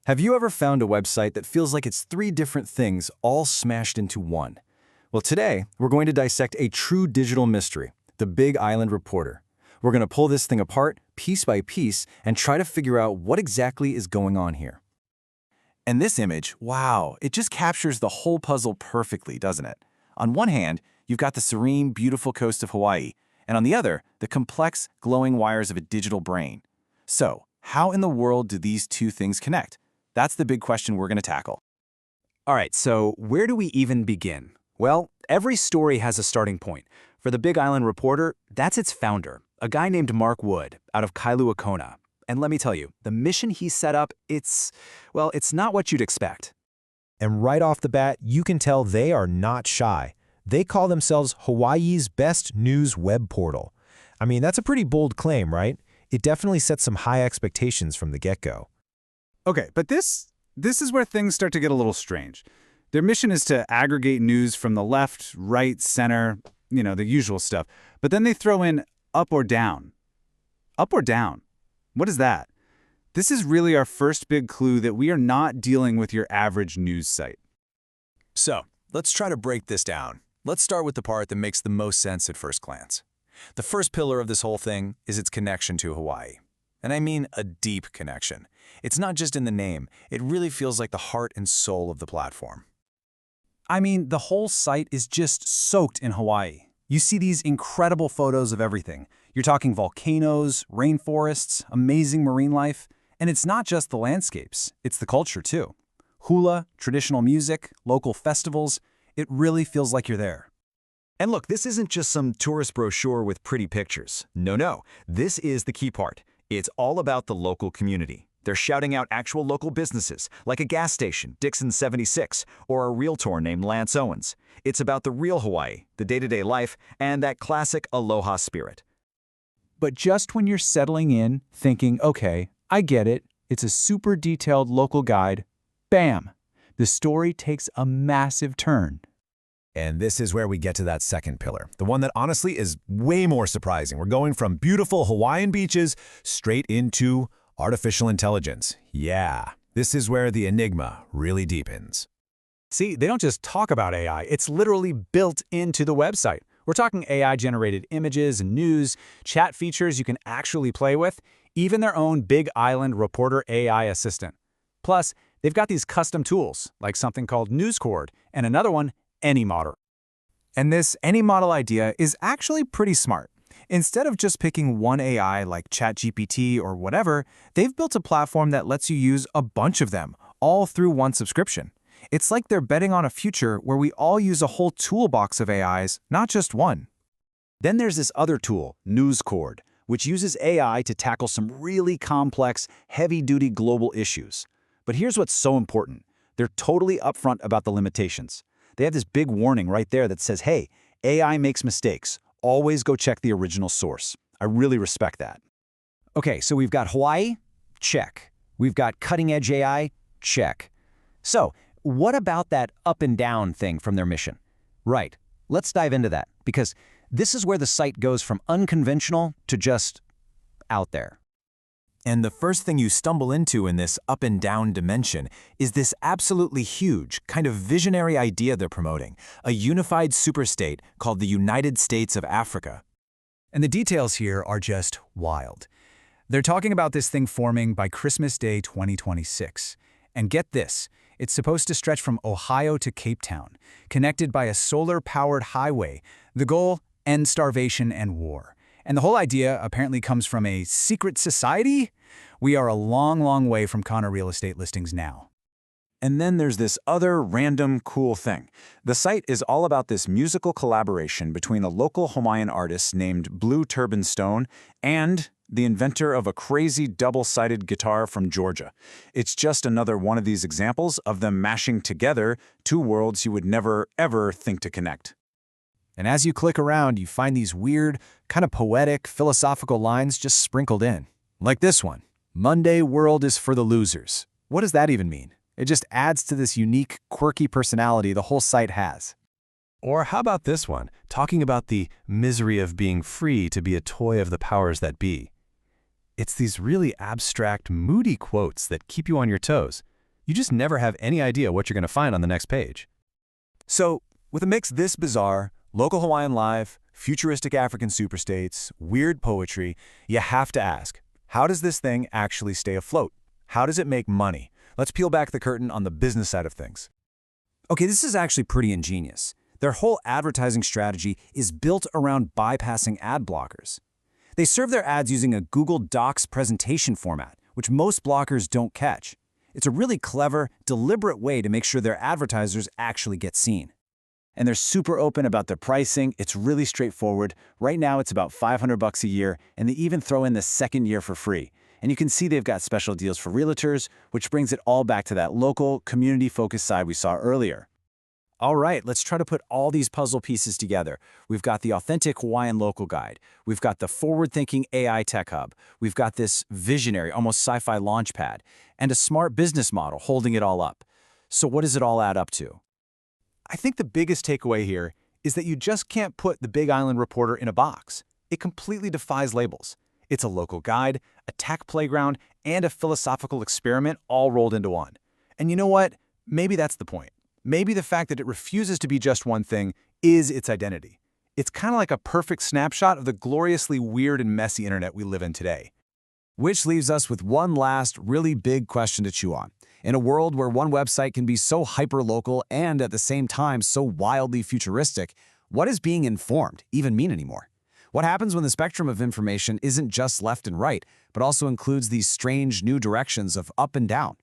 Have you ever found a website that feels like it's three different things all smashed into one? Well, today, we're going to dissect a true digital mystery, the Big Island Reporter. We're going to pull this thing apart, piece by piece, and try to figure out what exactly is going on here. And this image, wow, it just captures the whole puzzle perfectly, doesn't it? On one hand, you've got the serene, beautiful coast of Hawaii, and on the other, the complex, glowing wires of a digital brain. So, how in the world do these two things connect? That's the big question we're going to tackle. All right, so where do we even begin? Well, every story has a starting point. For the Big Island Reporter, that's its founder, a guy named Mark Wood, out of Kailua Kona. And let me tell you, the mission he set up, it's not what you'd expect. And right off the bat, you can tell they are not shy. They call themselves Hawaii's best news web portal. I mean, that's a pretty bold claim, right? It definitely sets some high expectations from the get-go. Okay, but this is where things start to get a little strange. Their mission is to aggregate news from the left, right, center, the usual stuff. But then they throw in up or down. Up or down? What is that? This is really our first big clue that we are not dealing with your average news site. So, let's try to break this down. Let's start with the part that makes the most sense at first glance. The first pillar of this whole thing is its connection to Hawaii. And I mean a deep connection. It's not just in the name, it really feels like the heart and soul of the platform. I mean, the whole site is just soaked in Hawaii. You see these incredible photos of everything. You're talking volcanoes, rainforests, amazing marine life. And it's not just the landscapes, it's the culture too. Hula, traditional music, local festivals, it really feels like you're there. And look, this isn't just some tourist brochure with pretty pictures. No, this is the key part. It's all about the local community. They're shouting out actual local businesses, like a gas station, Dixon 76, or a realtor named Lance Owens. It's about the real Hawaii, the day-to-day life, and that classic aloha spirit. But just when you're settling in, thinking, okay, I get it, it's a super detailed local guide, bam! The story takes a massive turn. And this is where we get to that second pillar, the one that honestly is way more surprising. We're going from beautiful Hawaiian beaches straight into artificial intelligence. Yeah, this is where the enigma really deepens. See, they don't just talk about AI, it's literally built into the website. We're talking AI-generated images and news, chat features you can actually play with, even their own Big Island Reporter AI assistant. Plus, they've got these custom tools, like something called NewsCord, and another one, AnyModel. And this AnyModel idea is actually pretty smart. Instead of just picking one AI like ChatGPT or whatever, they've built a platform that lets you use a bunch of them, all through one subscription. It's like they're betting on a future where we all use a whole toolbox of AIs, not just one. Then there's this other tool, NewsCord, which uses AI to tackle some really complex, heavy-duty global issues. But here's what's so important. They're totally upfront about the limitations. They have this big warning right there that says, hey, AI makes mistakes. Always go check the original source. I really respect that. Okay, so we've got Hawaii, check. We've got cutting-edge AI, check. So, what about that up and down thing from their mission? Right, let's dive into that, because this is where the site goes from unconventional to just out there. And the first thing you stumble into in this up and down dimension is this absolutely huge, kind of visionary idea they're promoting, a unified superstate called the United States of Africa. And the details here are just wild. They're talking about this thing forming by Christmas Day 2026. And get this, it's supposed to stretch from Ohio to Cape Town, connected by a solar-powered highway. The goal, end starvation and war. And the whole idea apparently comes from a secret society? We are a long, long way from Kona real estate listings now. And then there's this other random cool thing. The site is all about this musical collaboration between a local Hawaiian artist named Blue Turban Stone and the inventor of a crazy double-sided guitar from Georgia. It's just another one of these examples of them mashing together two worlds you would never, ever think to connect. And as you click around, you find these weird, kind of poetic, philosophical lines just sprinkled in. Like this one, Monday world is for the losers. What does that even mean? It just adds to this unique, quirky personality the whole site has. Or how about this one, talking about the misery of being free to be a toy of the powers that be? It's these really abstract, moody quotes that keep you on your toes. You just never have any idea what you're going to find on the next page. So, with a mix this bizarre, local Hawaiian life, futuristic African superstates, weird poetry, you have to ask, how does this thing actually stay afloat? How does it make money? Let's peel back the curtain on the business side of things. Okay, this is actually pretty ingenious. Their whole advertising strategy is built around bypassing ad blockers. They serve their ads using a Google Docs presentation format, which most blockers don't catch. It's a really clever, deliberate way to make sure their advertisers actually get seen. And they're super open about their pricing. It's really straightforward. Right now, it's about $500 a year, and they even throw in the second year for free. And you can see they've got special deals for realtors, which brings it all back to that local, community-focused side we saw earlier. All right, let's try to put all these puzzle pieces together. We've got the authentic Hawaiian local guide. We've got the forward-thinking AI tech hub. We've got this visionary, almost sci-fi launch pad, and a smart business model holding it all up. So what does it all add up to? I think the biggest takeaway here is that you just can't put the Big Island Reporter in a box. It completely defies labels. It's a local guide, a tech playground, and a philosophical experiment all rolled into one. And you know what? Maybe that's the point. Maybe the fact that it refuses to be just one thing is its identity. It's kind of like a perfect snapshot of the gloriously weird and messy internet we live in today. Which leaves us with one last really big question to chew on. In a world where one website can be so hyper-local and at the same time so wildly futuristic, what does being informed even mean anymore? What happens when the spectrum of information isn't just left and right, but also includes these strange new directions of up and down?